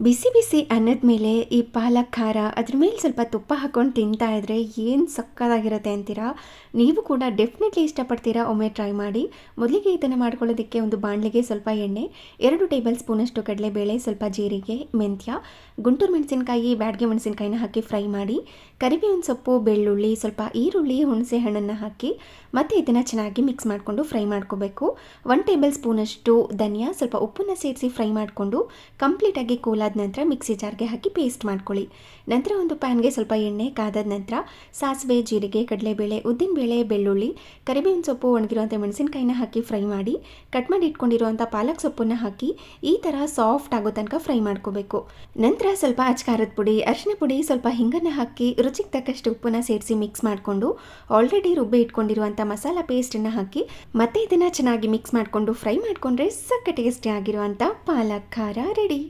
ಬಿಸಿ ಬಿಸಿ ಅನ್ನದ ಮೇಲೆ ಈ ಪಾಲಕ್ ಖಾರ ಅದ್ರ ಮೇಲೆ ಸ್ವಲ್ಪ ತುಪ್ಪ ಹಾಕ್ಕೊಂಡು ತಿಂತಾ ಇದ್ರೆ ಏನು ಸಕ್ಕತ್ತಾಗಿರುತ್ತೆ ಅಂತೀರಾ. ನೀವು ಕೂಡ ಡೆಫಿನೆಟ್ಲಿ ಇಷ್ಟಪಡ್ತೀರಾ, ಒಮ್ಮೆ ಟ್ರೈ ಮಾಡಿ. ಮೊದಲಿಗೆ ಇದನ್ನು ಮಾಡ್ಕೊಳ್ಳೋದಕ್ಕೆ ಒಂದು ಬಾಣಲಿಗೆ ಸ್ವಲ್ಪ ಎಣ್ಣೆ, 2 ಟೇಬಲ್ ಸ್ಪೂನಷ್ಟು ಕಡಲೆಬೇಳೆ, ಸ್ವಲ್ಪ ಜೀರಿಗೆ, ಮೆಂತ್ಯ, ಗುಂಟೂರು ಮೆಣಸಿನಕಾಯಿ, ಬ್ಯಾಡಗೆ ಮೆಣಸಿನಕಾಯಿನ ಹಾಕಿ ಫ್ರೈ ಮಾಡಿ, ಕರಿಬೇವಿನ ಸೊಪ್ಪು, ಬೆಳ್ಳುಳ್ಳಿ, ಸ್ವಲ್ಪ ಈರುಳ್ಳಿ, ಹುಣಸೆ ಹಣ್ಣನ್ನು ಹಾಕಿ ಮತ್ತು ಇದನ್ನು ಚೆನ್ನಾಗಿ ಮಿಕ್ಸ್ ಮಾಡಿಕೊಂಡು ಫ್ರೈ ಮಾಡ್ಕೋಬೇಕು. 1 ಟೇಬಲ್ ಸ್ಪೂನಷ್ಟು ಧನಿಯಾ, ಸ್ವಲ್ಪ ಉಪ್ಪನ್ನು ಸೇರಿಸಿ ಫ್ರೈ ಮಾಡಿಕೊಂಡು ಕಂಪ್ಲೀಟಾಗಿ ಕೂಲಾದ ನಂತರ ಮಿಕ್ಸಿ ಜಾರ್ಗೆ ಹಾಕಿ ಪೇಸ್ಟ್ ಮಾಡ್ಕೊಳ್ಳಿ. ನಂತರ ಒಂದು ಪ್ಯಾನ್ಗೆ ಸ್ವಲ್ಪ ಎಣ್ಣೆ ಕಾದಾದ ನಂತರ ಸಾಸಿವೆ, ಜೀರಿಗೆ, ಕಡಲೆಬೇಳೆ, ಉದ್ದಿನಬೇಳೆ, ಬೆಳ್ಳುಳ್ಳಿ, ಕರಿಬೇವಿನ ಸೊಪ್ಪು, ಒಣಗಿರುವಂಥ ಮೆಣಸಿನಕಾಯಿನ ಹಾಕಿ ಫ್ರೈ ಮಾಡಿ ಕಟ್ ಮಾಡಿ ಇಟ್ಕೊಂಡಿರುವಂಥ ಪಾಲಕ್ ಸೊಪ್ಪನ್ನು ಹಾಕಿ ಈ ಥರ ಸಾಫ್ಟ್ ಆಗೋ ತನಕ ಫ್ರೈ ಮಾಡ್ಕೋಬೇಕು. ನಂತರ ಸ್ವಲ್ಪ ಅಚ್ಕಾರದ ಪುಡಿ, ಅರಿಶಿನ ಪುಡಿ, ಸ್ವಲ್ಪ ಹಿಂಗನ್ನು ಹಾಕಿ ರುಚಿಗೆ ತಕ್ಕಷ್ಟು ಉಪ್ಪನ್ನು ಸೇರಿಸಿ ಮಿಕ್ಸ್ ಮಾಡಿಕೊಂಡು ಆಲ್ರೆಡಿ ರುಬ್ಬಿ ಇಟ್ಕೊಂಡಿರುವಂಥ ಮಸಾಲ ಪೇಸ್ಟನ್ನು ಹಾಕಿ ಮತ್ತೆ ಇದನ್ನು ಚೆನ್ನಾಗಿ ಮಿಕ್ಸ್ ಮಾಡಿಕೊಂಡು ಫ್ರೈ ಮಾಡಿಕೊಂಡ್ರೆ ಸಕ್ಕ ಟೇಸ್ಟಿ ಆಗಿರುವಂಥ ಪಾಲಕ್ ಖಾರ ರೆಡಿ.